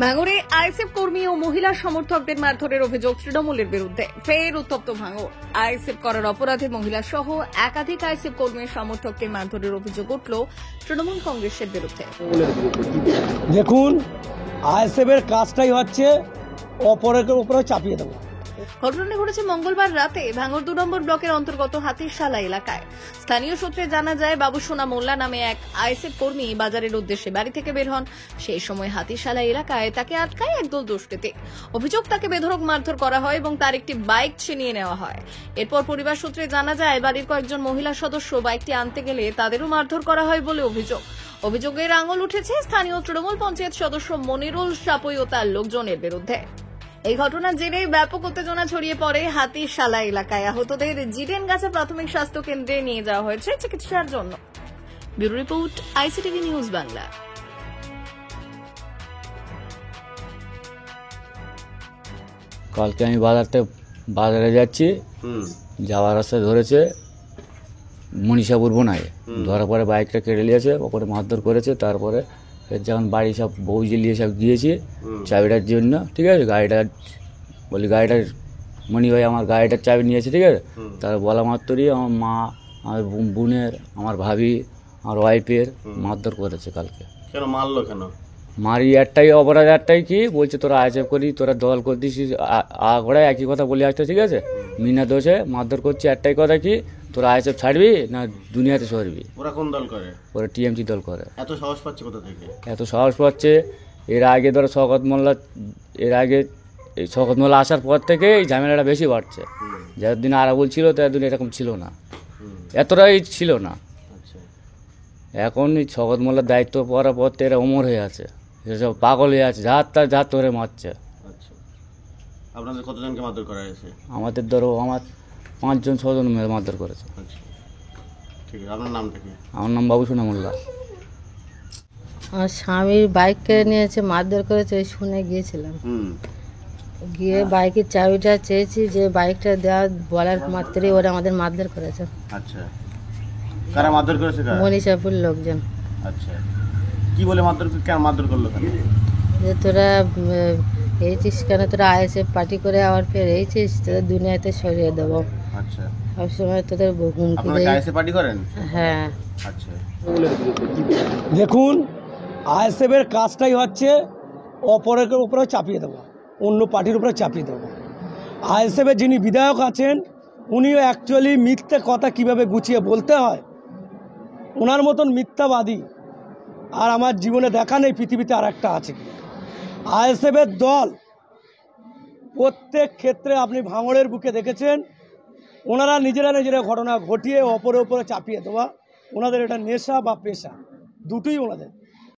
ভাঙড়ে আইএসএফ কর্মী ও মহিলা সমর্থকদের মারধরের অভিযোগ তৃণমূলের বিরুদ্ধে। ফের উত্তপ্ত ভাঙড়। আইএসএফ করার অপরাধে মহিলা সহ একাধিক আইএসএফ কর্মীর সমর্থকদের মারধরের অভিযোগ উঠল তৃণমূল কংগ্রেসের বিরুদ্ধে। দেখুন, আইএসএফ এর কাজটাই হচ্ছে অপরের উপরে চাপিয়ে দেওয়া। ঘটনাটি ঘটেছে মঙ্গলবার রাতে ভাঙড় 2 নম্বর ব্লকের অন্তর্গত হাতিশালা এলাকায়। স্থানীয় সূত্রে জানা যায়, বাবুসোনা মোল্লা নামে এক আইএসএফ কর্মী বাজারের উদ্দেশ্যে বাড়ি থেকে বের হন। সেই সময় হাতিশালা এলাকায় তাকে আটকায় একদল দুষ্কৃতী। অভিযোগ, তাকে বেধড়ক মারধর করা হয় এবং তার একটি বাইক ছিনিয়ে নেওয়া হয়। এরপর পরিবার সূত্রে জানা যায়, বাড়ির কয়েকজন মহিলা সদস্য বাইকটি আনতে গেলে তাদেরও মারধর করা হয় বলে অভিযোগ। অভিযোগের আঙুল উঠেছে স্থানীয় তৃণমূল পঞ্চায়েত সদস্য মনিরুল সাপই ও তার লোকজনের বিরুদ্ধে। এই ঘটনার জেরে ব্যাপক উত্তেজনা ছড়িয়ে পড়ে হাতিশালা এলাকায়। আহতদের জিটেনগাছা প্রাথমিক স্বাস্থ্য কেন্দ্রে নিয়ে যাওয়া হয়েছে চিকিৎসার জন্য। Bureau report, ICTV news Bangla. কালকে আমি বাজারে যাচ্ছি, যাওয়ার রাস্তায় ধরেছে মনীষাপুর বোনায়। ধরার পরে বাইকটা কেটে নিয়েছে, ওপরে মারধর করেছে। তারপরে যখন বাড়ি সব বউ জ্বালিয়ে সব গিয়েছি চাবিটার জন্য, ঠিক আছে, গাড়িটার মণি ভাই আমার গাড়িটার চাবি নিয়েছে, ঠিক আছে। তার বলা মাত্রই আমার মা, আমার বোনের, আমার ভাবি, আমার ওয়াইফের মারধর করেছে কালকে। কেন মারলো? কেন মারি? একটাই অপরাধ, একটাই কি বলছে, তোরা আইএসএফ করি, তোরা দল করতিস, আগড়ায় একই কথা বলে আসতো, ঠিক আছে। মিনা দোষে মারধর করছে, একটাই কথা কি, তোরা আইএসএফ ছাড়বি না দুনিয়াতে সরবি। ওরা কোন দল করে? ওরা টিএমসি দল করে। এত সাহস পাচ্ছে কোথা থেকে? এত সাহস পাচ্ছে, এর আগে ধরো শওকত মোল্লা, এই শওকত মোল্লা আসার পর থেকে এই ঝামেলাটা বেশি বাড়ছে। যতদিন আরাবুল ছিল ততদিন এরকম ছিল না, এতটাই ছিল না। আচ্ছা, এখন এই শওকত মোল্লার দায়িত্ব পড়ার পর থেকে এরা অমর হয়ে আছে, এসব পাগল হয়ে আছে, ঝাঁত ধরে মারছে। আচ্ছা, আপনাদের কতজনকে মারধর করা হয়েছে? আমাদের ধরো আমার 5-6 জন মারধর করেছে। আচ্ছা, ঠিক আছে। আপনার নামটা কি? আমার নাম বাবুসোনা মোল্লা। আমার স্বামীর বাইক কেড়ে নিয়েছে, মারধর করেছে, ওই শুনে গিয়েছিলাম। গিয়ে বাইকের চাবিটা চেয়েছি, যে বাইকটা দেওয়া বলার মাত্রই ওরা আমাদের মারধর করেছে। আচ্ছা, কারা মারধর করেছে? মনীষাপুর লোকজন। আচ্ছা, কি বলে মারধর? কেন মারধর করলো? কেন? যে তোরা এইছিস কেন, তোরা আইএসএফ পার্টি করে আবার ফের এইছিস, তোদের দুনিয়াতে সরিয়ে দেবো। আচ্ছা, সবসময় তোদের হুমকি আপনারা দেয়। আইএসএফ পার্টি করেন? হ্যাঁ। আচ্ছা, দেখুন, আইএসএফ এর কাজটাই হচ্ছে অপরের উপরে চাপিয়ে দেওয়া, অন্য পার্টির উপরে চাপিয়ে দেওয়া। আইএসএফ এর যিনি বিধায়ক আছেন, উনিও অ্যাকচুয়ালি মিথ্যে কথা কিভাবে গুছিয়ে বলতে হয়, ওনার মতন মিথ্যাবাদী আর আমার জীবনে দেখা নেই পৃথিবীতে আর একটা আছে কি। আইএসএফ এর দল প্রত্যেক ক্ষেত্রে আপনি ভাঙড়ের বুকে দেখেছেন, ওনারা নিজেরা ঘটনা ঘটিয়ে অপরের উপরে চাপিয়ে দেওয়া। ওনাদের এটা নেশা বা পেশা, দুটোই ওনাদের।